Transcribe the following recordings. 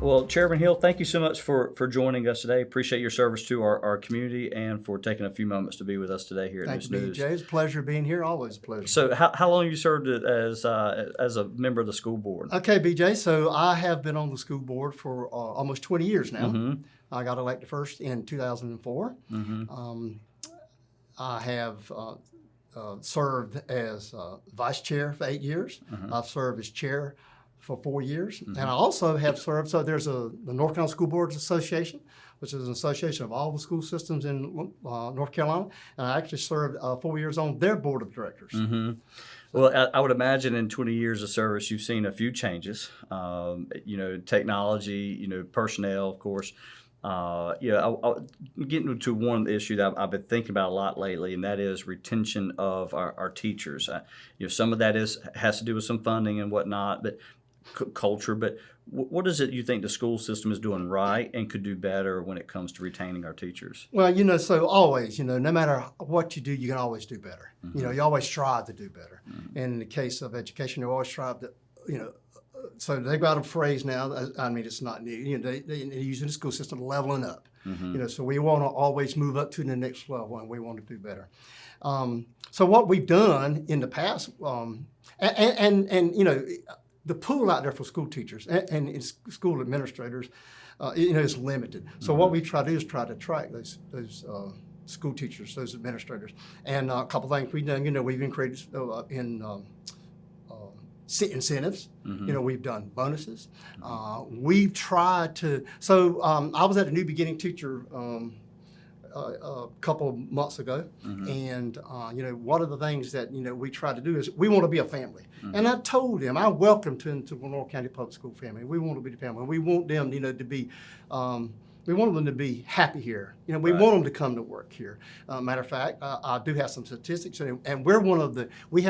Well, Chairman Hill, thank you so much for joining us today. Appreciate your service to our community and for taking a few moments to be with us today here at Thank you, Neuse. BJ. It's a pleasure being here. Always a pleasure. So, how long have you served as a member of the school board? Okay, BJ. So I have been on the school board for almost 20 years now. Mm-hmm. I got elected first in 2004. Mm-hmm. I have served as vice chair for 8 years. Mm-hmm. I've served as chair for 4 years. Mm-hmm. And I also have served, so there's the North Carolina School Boards Association, which is an association of all the school systems in North Carolina. And I actually served 4 years on their board of directors. Mm-hmm. Well, I would imagine in 20 years of service, you've seen a few changes. Technology, personnel, of course. I'll get into one issue that I've been thinking about a lot lately, and that is retention of our teachers. Some of that has to do with some funding and whatnot, but culture. But what is it you think the school system is doing right and could do better when it comes to retaining our teachers? Well, so always, no matter what you do, you can always do better. Mm-hmm. You always strive to do better. Mm-hmm. And in the case of education, you always strive to, so they've got a phrase now, I mean, it's not new, they use in the school system, leveling up. Mm-hmm. So we want to always move up to the next level and we want to do better. So what we've done in the past, the pool out there for school teachers and school administrators, is limited. So what we try to do is try to attract those school teachers, those administrators. And a couple things we've done, we've increased incentives. Mm-hmm. We've done bonuses. We've tried to. So I was at a New Beginning teacher a couple of months ago, mm-hmm. and one of the things that we try to do is we want to be a family. Mm-hmm. And I told them I welcomed them to the Lenoir County Public School family. We want to be the family. We want them, to be. We want them to be happy here. We Right. want them to come to work here. Matter of fact, I do have some statistics, and we have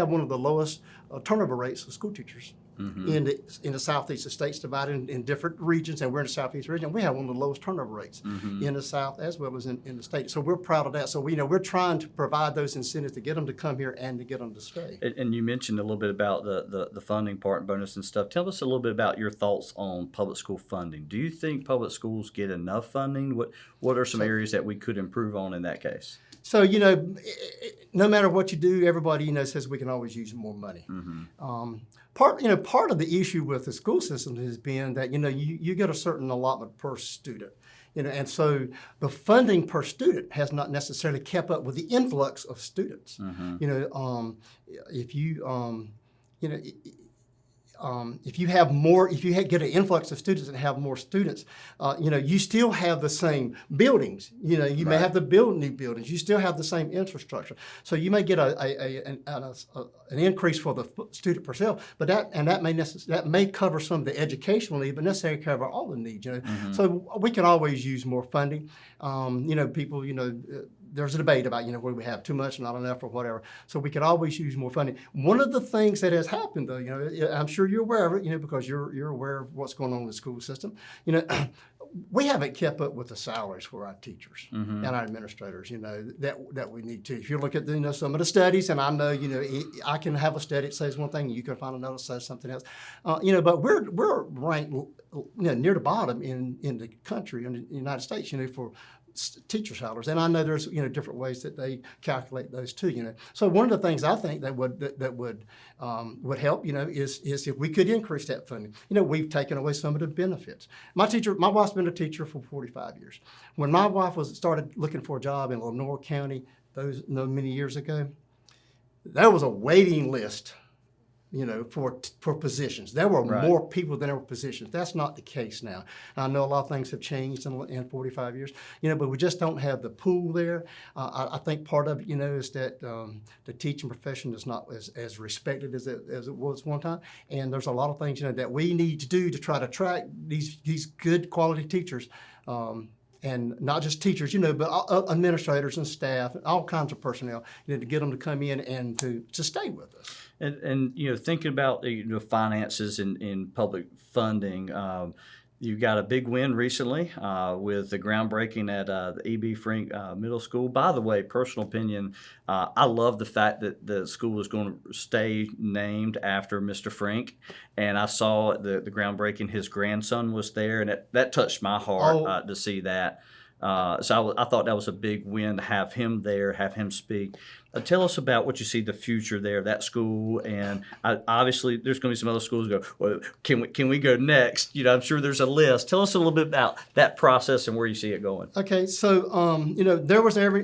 one of the lowest turnover rates of school teachers Mm-hmm. in the southeast. The state's divided in different regions, and we're in the southeast region. We have one of the lowest turnover rates Mm-hmm. in the south as well as in the state. So we're proud of that. So we're trying to provide those incentives to get them to come here and to get them to stay. And you mentioned a little bit about the funding part and bonus and stuff. Tell us a little bit about your thoughts on public school funding. Do you think public schools get enough funding? What are some areas that we could improve on in that case? So, no matter what you do, everybody, says we can always use more money. Mm-hmm. Part of the issue with the school system has been that, you get a certain allotment per student, and so the funding per student has not necessarily kept up with the influx of students. Mm-hmm. If you have more, if you get an influx of students and have more students, you still have the same buildings. You may Right. have to build new buildings. You still have the same infrastructure. So you may get an increase for the student per se, but that may cover some of the educational need, but necessarily cover all the needs. Mm-hmm. So we can always use more funding. People, there's a debate about, whether we have too much, not enough, or whatever. So we could always use more funding. One of the things that has happened, though, I'm sure you're aware of it, because you're aware of what's going on in the school system. We haven't kept up with the salaries for our teachers Mm-hmm. and our administrators, that we need to. If you look at some of the studies, and I know, I can have a study that says one thing, you can find another that says something else. But we're ranked, near the bottom in the country, in the United States, for teacher salaries, and I know there's different ways that they calculate those too. So one of the things I think that would help is if we could increase that funding. We've taken away some of the benefits. My wife's been a teacher for 45 years. When my wife started looking for a job in Lenoir County many years ago, there was a waiting list. For positions. There were Right. more people than there were positions. That's not the case now. I know a lot of things have changed in 45 years, but we just don't have the pool there. I think part of it, is that the teaching profession is not as respected as it was one time. And there's a lot of things, that we need to do to try to attract these good quality teachers. And not just teachers, but administrators and staff, and all kinds of personnel, to get them to come in and to stay with us. And thinking about the finances in public funding, You got a big win recently with the groundbreaking at the E.B. Frink Middle School. By the way, personal opinion, I love the fact that the school is going to stay named after Mr. Frink. And I saw the groundbreaking. His grandson was there, and that touched my heart Oh, to see that. I thought that was a big win to have him there, have him speak. Tell us about what you see the future there of that school, and obviously there's going to be some other schools go. Well, can we go next? I'm sure there's a list. Tell us a little bit about that process and where you see it going. okay. So, there was never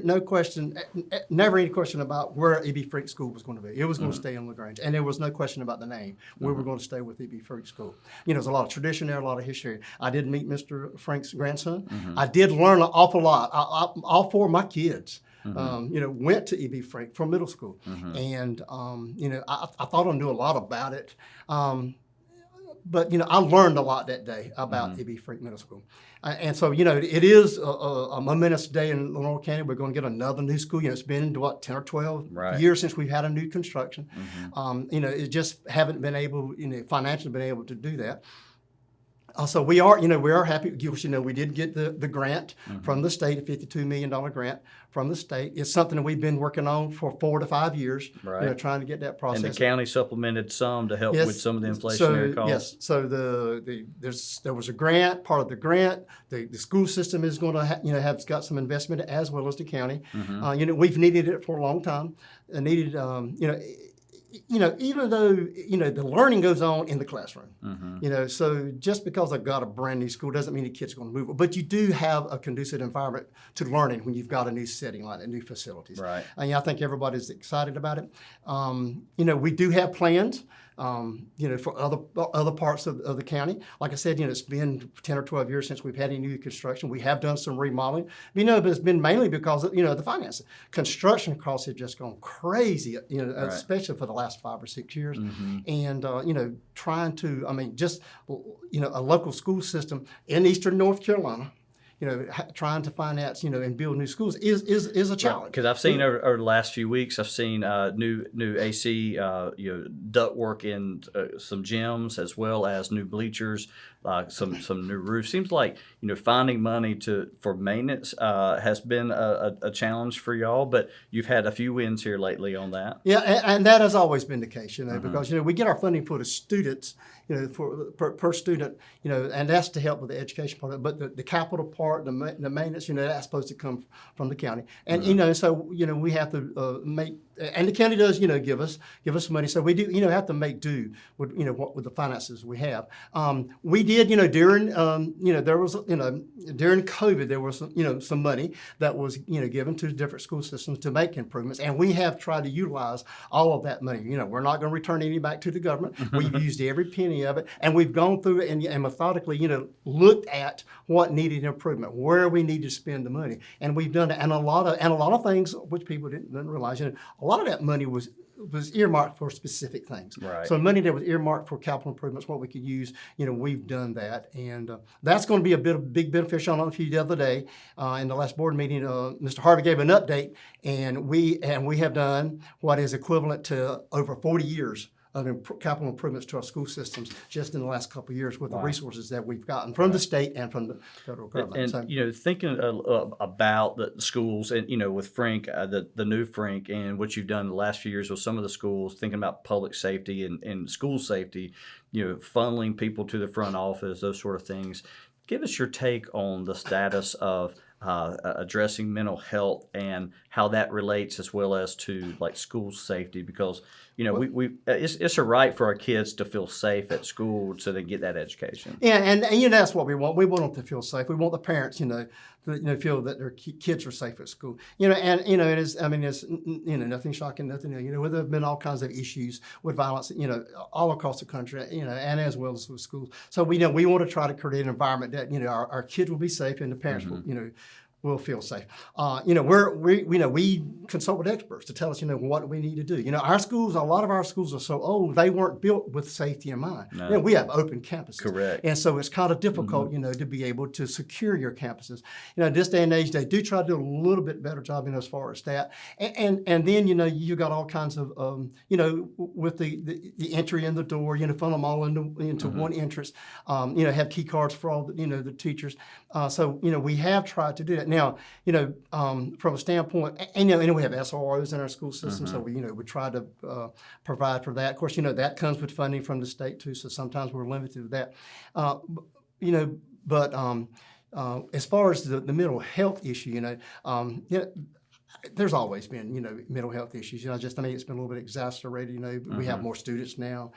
any question about where E.B. Frink School was going to be. It was going to stay in LaGrange, and there was no question about the name. We were going to stay with E.B. Frink School. There's a lot of tradition there, a lot of history. I did meet Mr. Frank's grandson. I did learn an awful lot. All four of my kids. Went to E.B. Frink from middle school, and I thought I knew a lot about it, but I learned a lot that day about E.B. Frink Middle School, and so it is a momentous day in Lenoir County. We're going to get another new school. It's been 10 or 12 years since we've had a new construction. It just haven't been able, financially been able to do that. So we are happy. We did get the grant from the state, a $52 million grant from the state. It's something that we've been working on for 4 to 5 years, trying to get that process. And the county supplemented some to help with some of the inflationary costs. Yes, so there was a grant. Part of the grant, the school system is going to have got some investment as well as the county. We've needed it for a long time. Even though, the learning goes on in the classroom, so just because I've got a brand new school doesn't mean the kids are going to move. But you do have a conducive environment to learning when you've got a new setting like that, new facilities. Right. And I think everybody's excited about it. We do have plans. For other parts of the county. Like I said, it's been 10 or 12 years since we've had any new construction. We have done some remodeling. But it's been mainly because of, the finances. Construction costs have just gone crazy, especially for the last 5 or 6 years. And, trying to, a local school system in eastern North Carolina, trying to finance, and build new schools is a challenge. Because I've seen over the last few weeks, I've seen new AC, ductwork in some gyms as well as new bleachers, some new roofs. Seems like finding money for maintenance has been a challenge for y'all, but you've had a few wins here lately on that. Yeah, and that has always been the case, because we get our funding for the students, for per student, and that's to help with the education part of it. But the capital part, the maintenance, that's supposed to come from the county. And so we have to make, and the county does give us money. So we do have to make do with with the finances we have. We did during there was during COVID there was some money that was given to different school systems to make improvements, and we have tried to utilize all of that money. We're not going to return any back to the government. We've used every penny of it, and we've gone through it and methodically looked at what needed improvement, where we need to spend the money, and we've done it. And a lot of things which people didn't realize. A lot of that money was earmarked for specific things. Right. So money that was earmarked for capital improvements, what we could use, we've done that. And that's going to be a big beneficial. I don't know if you the other day in the last board meeting, Mr. Harvey gave an update, and we have done what is equivalent to over 40 years of capital improvements to our school systems just in the last couple of years with the resources that we've gotten from the state and from the federal government. And thinking about the schools and with Frink, the new Frink, and what you've done in the last few years with some of the schools, thinking about public safety and school safety, funneling people to the front office, those sort of things. Give us your take on the status of addressing mental health and how that relates as well as to like school safety, because it's a right for our kids to feel safe at school so they get that education. Yeah, and that's what we want. We want them to feel safe. We want the parents, to feel that their kids are safe at school. And it is. It's nothing shocking, nothing. There have been all kinds of issues with violence, all across the country, and as well as with schools. So we want to try to create an environment that our kids will be safe and the parents will, we'll feel safe. We consult with experts to tell us, what we need to do. A lot of our schools are so old, they weren't built with safety in mind. No. We have open campuses. Correct. And so it's kind of difficult, to be able to secure your campuses. This day and age, they do try to do a little bit better job, as far as that. And then, you got all kinds of, with the entry in the door, funnel them all into one entrance, have key cards for all the teachers. So we have tried to do that. Now, from a standpoint, and we have SROs in our school system, so we try to provide for that. Of course, that comes with funding from the state too, so sometimes we're limited with that. But as far as the mental health issue, there's always been, mental health issues. It's been a little bit exacerbated. We have more students now.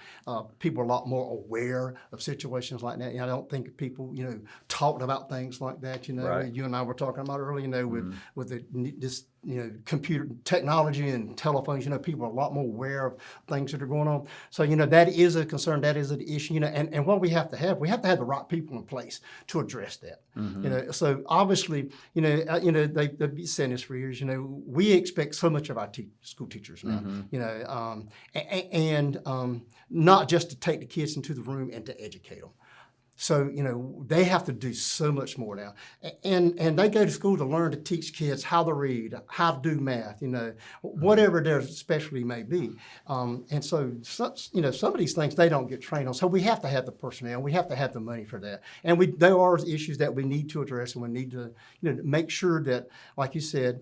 People are a lot more aware of situations like that. I don't think people, talked about things like that. Right. You and I were talking about earlier. With this computer technology and telephones. People are a lot more aware of things that are going on. So that is a concern. That is an issue. And what we have to have the right people in place to address that. So obviously, they've been saying this for years. We expect so much of our school teachers now. And not just to take the kids into the room and to educate them. So, they have to do so much more now. And they go to school to learn to teach kids how to read, how to do math, whatever their specialty may be. And so, some of these things they don't get trained on. So we have to have the personnel. We have to have the money for that. And there are issues that we need to address, and we need to, make sure that, like you said,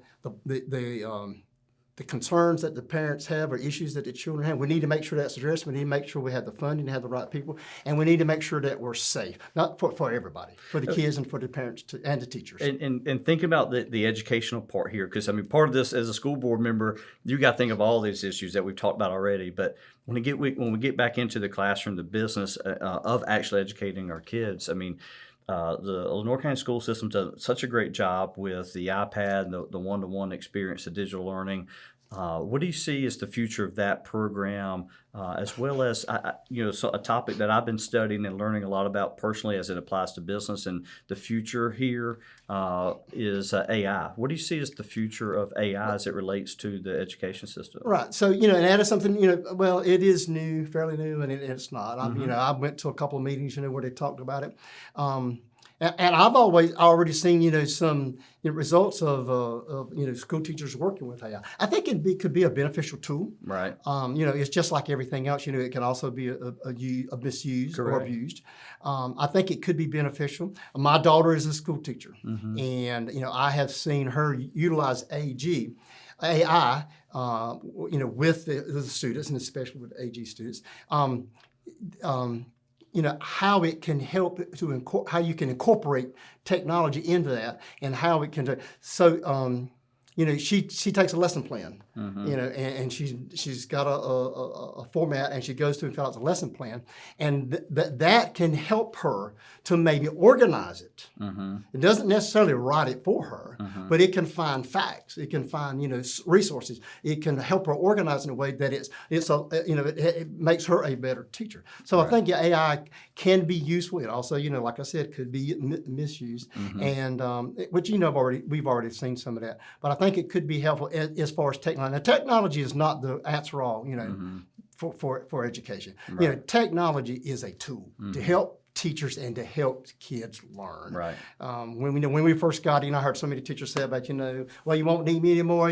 the concerns that the parents have or issues that the children have, we need to make sure that's addressed. We need to make sure we have the funding to have the right people, and we need to make sure that we're safe, not for everybody, for the kids and for the parents and the teachers. And think about the educational part here, because part of this as a school board member, you got to think of all these issues that we've talked about already. But when we get back into the classroom, the business of actually educating our kids, the Lenoir County school system does such a great job with the iPad, the one-to-one experience, the digital learning. What do you see as the future of that program, as well as so a topic that I've been studying and learning a lot about personally as it applies to business, and the future here is AI. What do you see as the future of AI as it relates to the education system? Right. So and that is something well, it is new, fairly new, and it's not. I went to a couple of meetings where they talked about it. And I've already seen, some results of school teachers working with AI. I think it could be a beneficial tool. Right. It's just like everything else. It can also be a misused Correct. or abused. I think it could be beneficial. My daughter is a school teacher, and I have seen her utilize AI, with the students, and especially with AG students. How it can help how you can incorporate technology into that, and how it can do. So, she takes a lesson plan, and she's got a format, and she goes through and fills out the lesson plan, and that can help her to maybe organize it. It doesn't necessarily write it for her, but it can find facts. It can find resources. It can help her organize in a way that it makes her a better teacher. So I think AI can be useful. It also, like I said, could be misused, and which we've already seen some of that. But I think it could be helpful as far as technology. Now, technology is not the answer all, for education. Right. Technology is a tool to help teachers and to help kids learn. Right. When we first got in, I heard so many teachers say about, well, you won't need me anymore.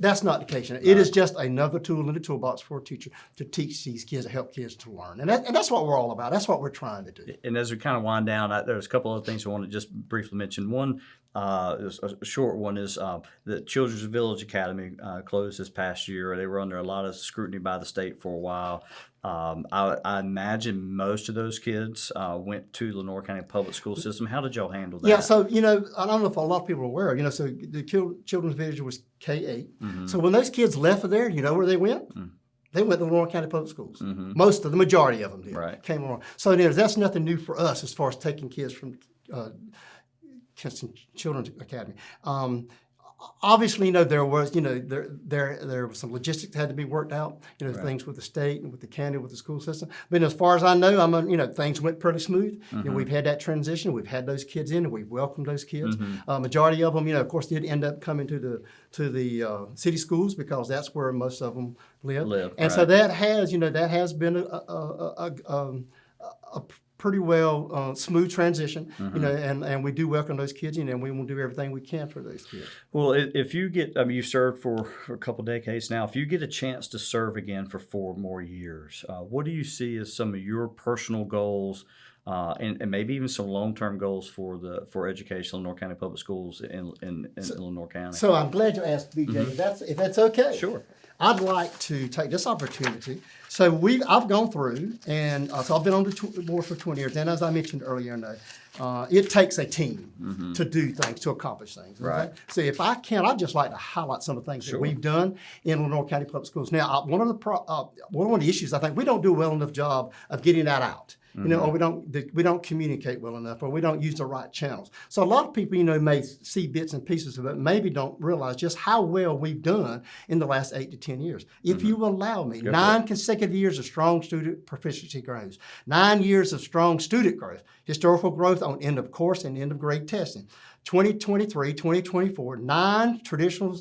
That's not the case. It is just another tool in the toolbox for a teacher to teach these kids, to help kids to learn. And that's what we're all about. That's what we're trying to do. And as we kind of wind down, there's a couple of things I want to just briefly mention. One, a short one is the Children's Village Academy closed this past year. They were under a lot of scrutiny by the state for a while. I imagine most of those kids went to Lenoir County Public School System. How did y'all handle that? Yeah, so, I don't know if a lot of people are aware, so the Children's Village was K-8. So when those kids left there, where they went? They went to Lenoir County Public Schools. Most of the majority of them did. Right. Came along. So that's nothing new for us as far as taking kids from Kinston Children's Academy. Obviously, there was, there was some logistics that had to be worked out, Right. things with the state and with the county, with the school system. But as far as I know, things went pretty smooth. We've had that transition. We've had those kids in, and we've welcomed those kids. Majority of them, of course, did end up coming to the city schools because that's where most of them live. And so right. that has been a pretty well smooth transition, and we do welcome those kids, and we will do everything we can for those kids. Well, if you get, I mean, you served for a couple decades now. If you get a chance to serve again for 4 more years, what do you see as some of your personal goals, and maybe even some long-term goals for education in Lenoir County Public Schools in Lenoir County? So I'm glad you asked, BJ. If that's okay. Sure. I'd like to take this opportunity. So I've gone through, and so I've been on the board for 20 years. And as I mentioned earlier, it takes a team to do things, to accomplish things. Okay? Right. So if I can, I'd just like to highlight some of the things that we've done in Lenoir County Public Schools. Now, one of the issues, I think we don't do a well enough job of getting that out. Or we don't communicate well enough, or we don't use the right channels. So a lot of people, may see bits and pieces of it, maybe don't realize just how well we've done in the last 8 to 10 years. If you will allow me, 9 consecutive years of strong student proficiency growth, 9 years of strong student growth, historical growth on end of course and end of grade testing. 2023, 2024, 9 traditional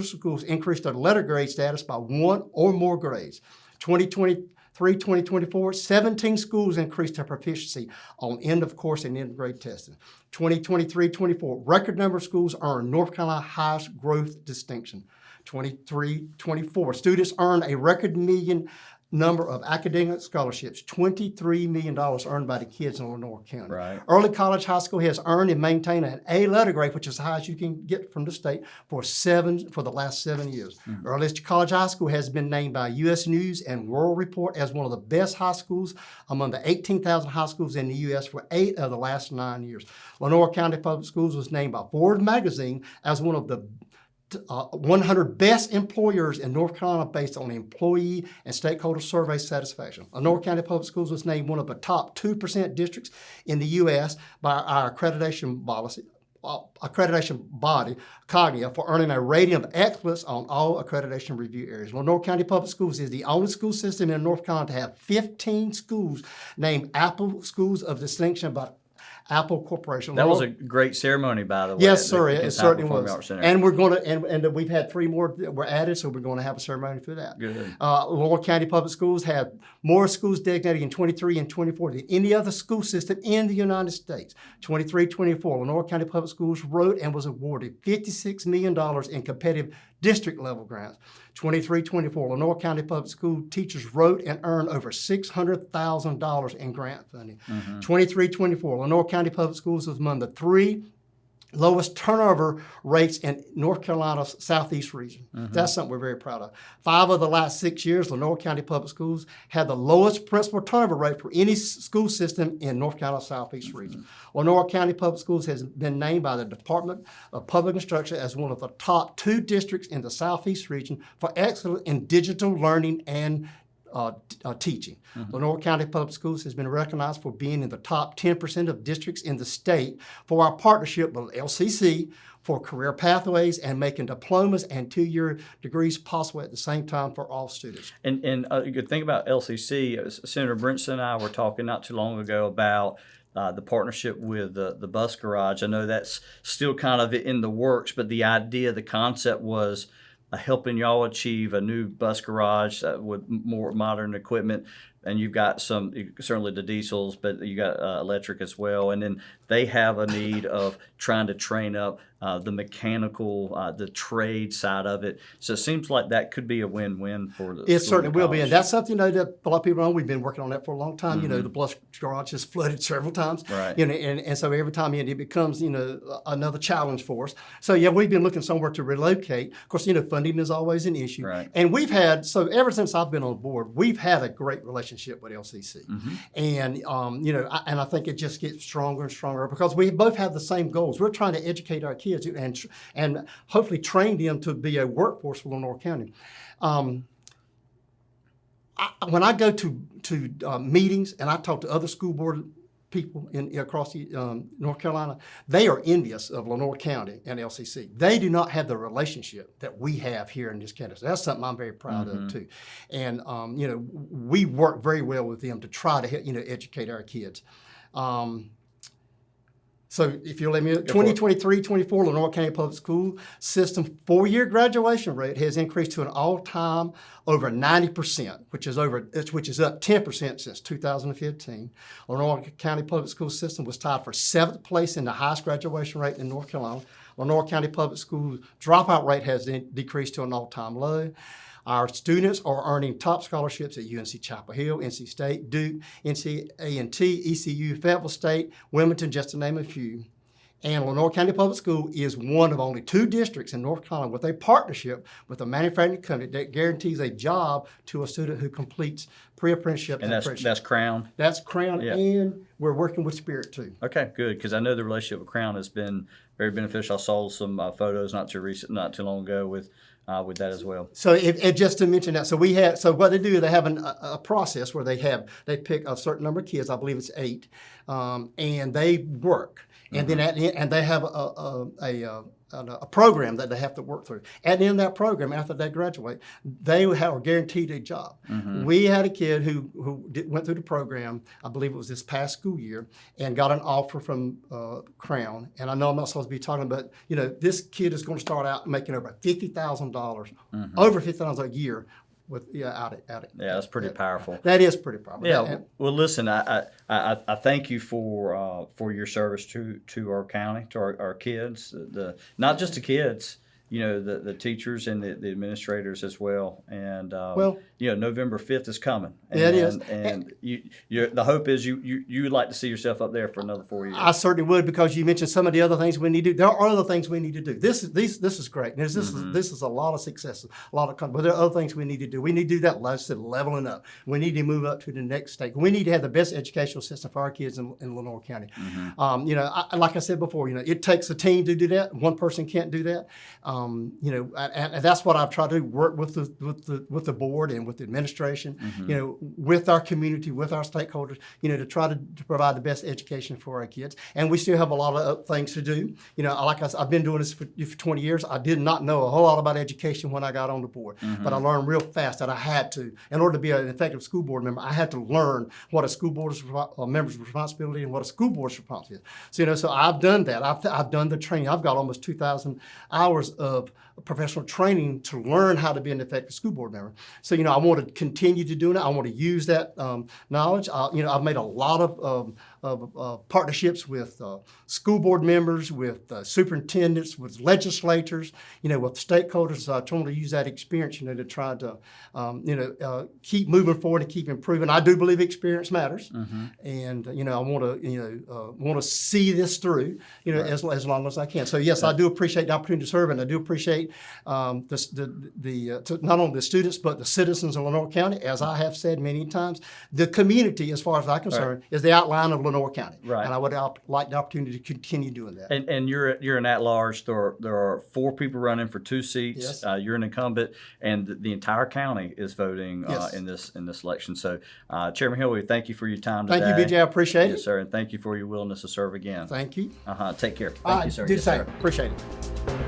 schools increased their letter grade status by 1 or more grades. 2024, 17 schools increased their proficiency on end of course and end of grade testing. 2023-24, record number of schools earned North Carolina highest growth distinction. 23-24, students earned a record median number of academic scholarships, $23 million earned by the kids in Lenoir County. Right. Early college high school has earned and maintained an A letter grade, which is the highest you can get from the state, for the last 7 years. Early college high school has been named by U.S. News and World Report as one of the best high schools among the 18,000 high schools in the U.S. for 8 of the last 9 years. Lenoir County Public Schools was named by Forbes magazine as one of the 100 best employers in North Carolina based on employee and stakeholder survey satisfaction. Lenoir County Public Schools was named one of the top 2% districts in the U.S. by our accreditation body, Cognia, for earning a rating of excellence on all accreditation review areas. Lenoir County Public Schools is the only school system in North Carolina to have 15 schools named Apple Schools of Distinction by Apple Corporation. That was a great ceremony, by the way. Yes, sir. It certainly Performing was. Arts Center. And we're going to, and we've had 3 more that were added, so we're going to have a ceremony for that. Good. Lenoir County Public Schools have more schools designated in 23 and 24 than any other school system in the United States. 23-24, Lenoir County Public Schools wrote and was awarded $56 million in competitive district level grants. 23-24, Lenoir County Public School teachers wrote and earned over $600,000 in grant funding. 23-24, Lenoir County Public Schools was among the 3 lowest turnover rates in North Carolina's southeast region. That's something we're very proud of. 5 of the last 6 years, Lenoir County Public Schools had the lowest principal turnover rate for any school system in North Carolina's southeast region. Lenoir County Public Schools has been named by the Department of Public Instruction as one of the top 2 districts in the southeast region for excellence in digital learning and teaching. Lenoir County Public Schools has been recognized for being in the top 10% of districts in the state for our partnership with LCC for career pathways and making diplomas and 2-year degrees possible at the same time for all students. And a good thing about LCC, Senator Brinson and I were talking not too long ago about the partnership with the bus garage. I know that's still kind of in the works, but the idea, the concept was helping y'all achieve a new bus garage with more modern equipment. And you've got certainly the diesels, but you got electric as well. And then they have a need of trying to train up the mechanical, the trade side of it. So it seems like that could be a win-win for the It school certainly and will be. college. And that's something that a lot of people know. We've been working on that for a long time. The bus garage has flooded several times. Right. And so every time it becomes, another challenge for us. So, yeah, we've been looking somewhere to relocate. Of course, funding is always an issue. Right. And ever since I've been on board, we've had a great relationship with LCC. And, I think it just gets stronger and stronger because we both have the same goals. We're trying to educate our kids and hopefully train them to be a workforce for Lenoir County. When I go to meetings and I talk to other school board people across North Carolina, they are envious of Lenoir County and LCC. They do not have the relationship that we have here in this county. So that's something I'm very proud of too. And we work very well with them to try to educate our kids. So if you'll let me, 2023-24 Lenoir County Public School System 4-year graduation rate has increased to an all-time over 90%, which is up 10% since 2015. Lenoir County Public School System was tied for 7th place in the highest graduation rate in North Carolina. Lenoir County Public School dropout rate has decreased to an all-time low. Our students are earning top scholarships at UNC Chapel Hill, NC State, Duke, NC A&T, ECU, Fayetteville State, Wilmington, just to name a few. And Lenoir County Public School is one of only 2 districts in North Carolina with a partnership with a manufacturing company that guarantees a job to a student who completes pre-apprenticeship. And that's Crown? That's Crown, yeah. And we're working with Spirit too. Okay, good, because I know the relationship with Crown has been very beneficial. I saw some photos not too long ago with that as well. So, just to mention that, so what they do, they have a process where they pick a certain number of kids. I believe it's 8, and they work, and then and they have a program that they have to work through. At the end of that program, after they graduate, they are guaranteed a job. We had a kid who went through the program, I believe it was this past school year, and got an offer from Crown. And I know I'm not supposed to be talking, but this kid is going to start out making over $50,000, over $50,000 a year. Yeah, that's pretty powerful. That is pretty powerful. Yeah. Well, listen, I thank you for your service to our county, to our kids, not just the kids, the teachers and the administrators as well. And November 5th is coming. And, it is. And the hope is you would like to see yourself up there for another 4 years. I certainly would, because you mentioned some of the other things we need to do. There are other things we need to do. This is great. This is a lot of successes, but there are other things we need to do. We need to do that, like I said, leveling up. We need to move up to the next stage. We need to have the best educational system for our kids in Lenoir County. Like I said before, it takes a team to do that. One person can't do that. And that's what I've tried to do, work with the board and with the administration, with our community, with our stakeholders, to try to provide the best education for our kids. And we still have a lot of things to do. Like I said, I've been doing this for 20 years. I did not know a whole lot about education when I got on the board, but I learned real fast that I had to, in order to be an effective school board member, I had to learn what a school board's member's responsibility and what a school board's responsibility is. So I've done that. I've done the training. I've got almost 2,000 hours of professional training to learn how to be an effective school board member. So, I want to continue to do that. I want to use that knowledge. I've made a lot of partnerships with school board members, with superintendents, with legislators, with stakeholders. So I try to use that experience, to try to, keep moving forward and keep improving. I do believe experience matters, and I want to see this through, right, as long as I can. So yes, I do appreciate the opportunity to serve, and I do appreciate not only the students but the citizens of Lenoir County. As I have said many times, the community, as far as I'm concerned, is the outline of Lenoir County, right, and I would like the opportunity to continue doing that. And you're an at-large. There are 4 people running for 2 seats. Yes. You're an incumbent, and the entire county is voting Yes. in this election. So, Chairman Hill, we thank you for your time today. Thank you, BJ. I appreciate it. Yes, sir, and thank you for your willingness to serve again. Thank you. Take care. All Thank right, you, sir. do the Yes, same. sir. Appreciate it.